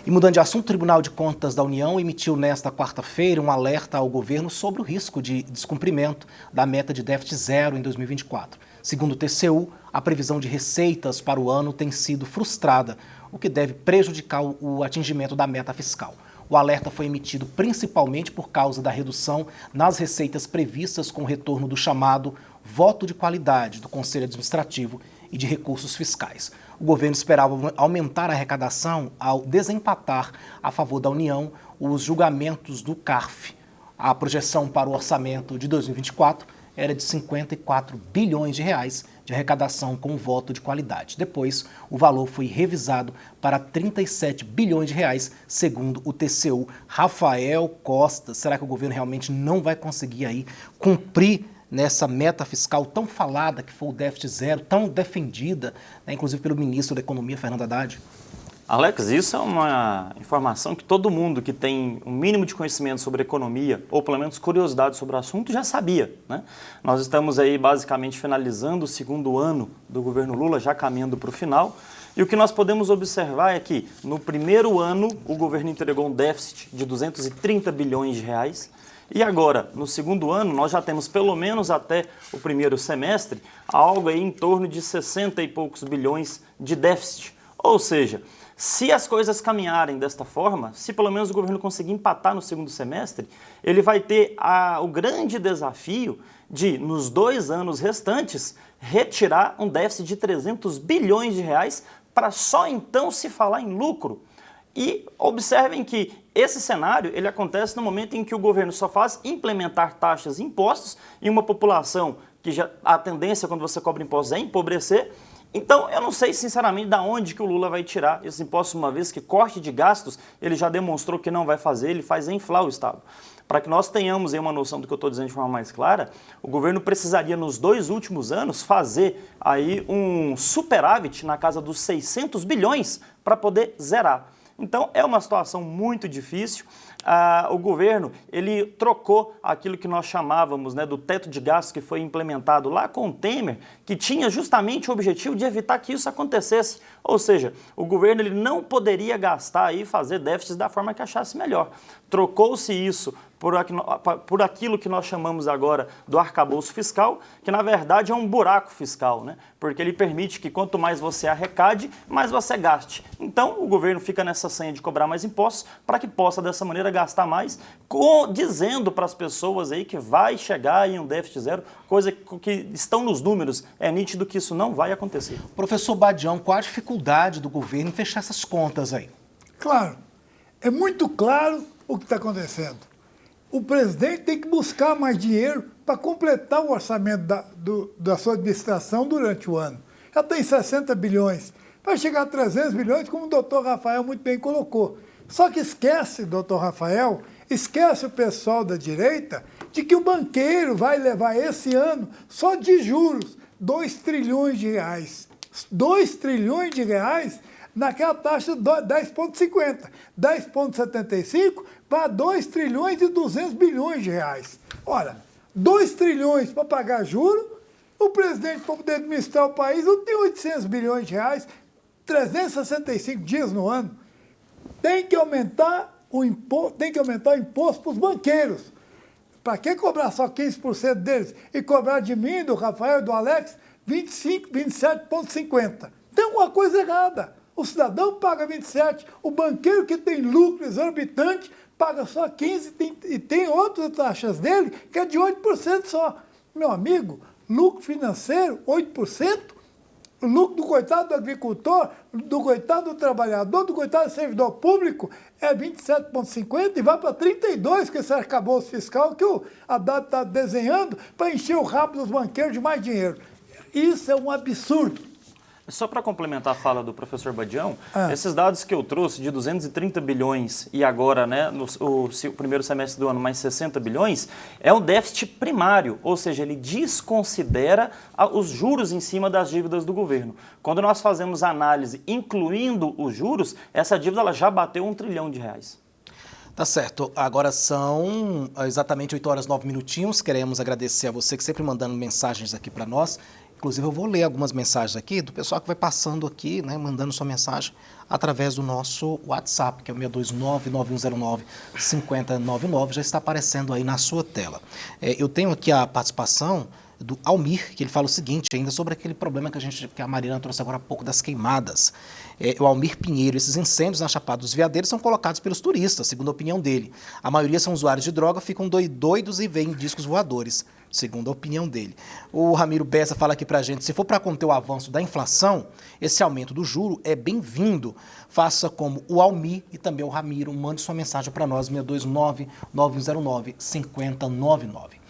E mudando de assunto, o Tribunal de Contas da União emitiu nesta quarta-feira um alerta ao governo sobre o risco de descumprimento da meta de déficit zero em 2024. Segundo o TCU, a previsão de receitas para o ano tem sido frustrada, o que deve prejudicar o atingimento da meta fiscal. O alerta foi emitido principalmente por causa da redução nas receitas previstas com o retorno do chamado voto de qualidade do Conselho Administrativo e de Recursos Fiscais. O governo esperava aumentar a arrecadação ao desempatar a favor da União os julgamentos do CARF. A projeção para o orçamento de 2024 era de 54 bilhões de reais de arrecadação com voto de qualidade. Depois, o valor foi revisado para 37 bilhões de reais, segundo o TCU. Rafael Costa, será que o governo realmente não vai conseguir aí cumprir nessa meta fiscal tão falada, que foi o déficit zero, tão defendida, né, inclusive pelo ministro da Economia, Fernando Haddad? Alex, isso é uma informação que todo mundo que tem um mínimo de conhecimento sobre economia, ou pelo menos curiosidade sobre o assunto, já sabia, né? Nós estamos aí basicamente finalizando o segundo ano do governo Lula, já caminhando para o final, e o que nós podemos observar é que no primeiro ano o governo entregou um déficit de 230 bilhões de reais, e agora, no segundo ano, nós já temos pelo menos até o primeiro semestre algo aí em torno de 60 e poucos bilhões de déficit. Ou seja, se as coisas caminharem desta forma, se pelo menos o governo conseguir empatar no segundo semestre, ele vai ter o grande desafio de, nos 2 anos restantes, retirar um déficit de 300 bilhões de reais para só então se falar em lucro. E observem que esse cenário ele acontece no momento em que o governo só faz implementar taxas e impostos em uma população que já a tendência quando você cobra impostos é empobrecer. Então, eu não sei, sinceramente, de onde que o Lula vai tirar esses impostos, uma vez que corte de gastos ele já demonstrou que não vai fazer, ele faz inflar o Estado. Para que nós tenhamos aí uma noção do que eu estou dizendo de forma mais clara, o governo precisaria, nos 2 últimos anos, fazer aí um superávit na casa dos 600 bilhões para poder zerar. Então, é uma situação muito difícil. O governo ele trocou aquilo que nós chamávamos, né, do teto de gastos que foi implementado lá com o Temer, que tinha justamente o objetivo de evitar que isso acontecesse. Ou seja, o governo ele não poderia gastar e fazer déficits da forma que achasse melhor. Trocou-se isso por aquilo que nós chamamos agora do arcabouço fiscal, que na verdade é um buraco fiscal, né? Porque ele permite que quanto mais você arrecade, mais você gaste. Então o governo fica nessa senha de cobrar mais impostos para que possa dessa maneira gastar mais, dizendo para as pessoas aí que vai chegar em um déficit zero, coisa que estão nos números, é nítido que isso não vai acontecer. Professor Badião, qual a dificuldade do governo em fechar essas contas aí? Claro, é muito claro o que está acontecendo. O presidente tem que buscar mais dinheiro para completar o orçamento da sua administração durante o ano. Já tem 60 bilhões, vai chegar a 300 bilhões, como o doutor Rafael muito bem colocou. Só que esquece, doutor Rafael, esquece o pessoal da direita de que o banqueiro vai levar esse ano, só de juros, 2 trilhões de reais. 2 trilhões de reais naquela taxa de 10,50. 10,75 para 2 trilhões e 200 bilhões de reais. Ora, 2 trilhões para pagar juros, o presidente, para poder administrar o país, não tem 800 bilhões de reais, 365 dias no ano. Tem que aumentar o imposto para os banqueiros. Para que cobrar só 15% deles e cobrar de mim, do Rafael e do Alex, 25, 27,50? Tem uma coisa errada. O cidadão paga 27, o banqueiro que tem lucro exorbitante paga só 15 e tem outras taxas dele que é de 8% só. Meu amigo, lucro financeiro, 8%, o lucro do coitado do agricultor, do coitado do trabalhador, do coitado do servidor público é 27,50 e vai para 32 com esse arcabouço fiscal que o Haddad está desenhando para encher o rabo dos banqueiros de mais dinheiro. Isso é um absurdo. Só para complementar a fala do professor Badião, esses dados que eu trouxe de 230 bilhões e agora, né, o primeiro semestre do ano mais 60 bilhões, é um déficit primário, ou seja, ele desconsidera os juros em cima das dívidas do governo. Quando nós fazemos análise incluindo os juros, essa dívida ela já bateu 1 trilhão de reais. Tá certo. Agora são exatamente 8 horas e 9 minutinhos. Queremos agradecer a você que sempre mandando mensagens aqui para nós. Inclusive, eu vou ler algumas mensagens aqui do pessoal que vai passando aqui, né, mandando sua mensagem através do nosso WhatsApp, que é o 629-9109-5099, já está aparecendo aí na sua tela. Eu tenho aqui a participação do Almir, que ele fala o seguinte, ainda sobre aquele problema que a Mariana trouxe agora há pouco das queimadas. O Almir Pinheiro, esses incêndios na Chapada dos Veadeiros são colocados pelos turistas, segundo a opinião dele. A maioria são usuários de droga, ficam doidos e veem discos voadores, segundo a opinião dele. O Ramiro Bessa fala aqui pra gente, se for para conter o avanço da inflação, esse aumento do juro é bem-vindo. Faça como o Almir e também o Ramiro, mande sua mensagem para nós, 629-9109-5099.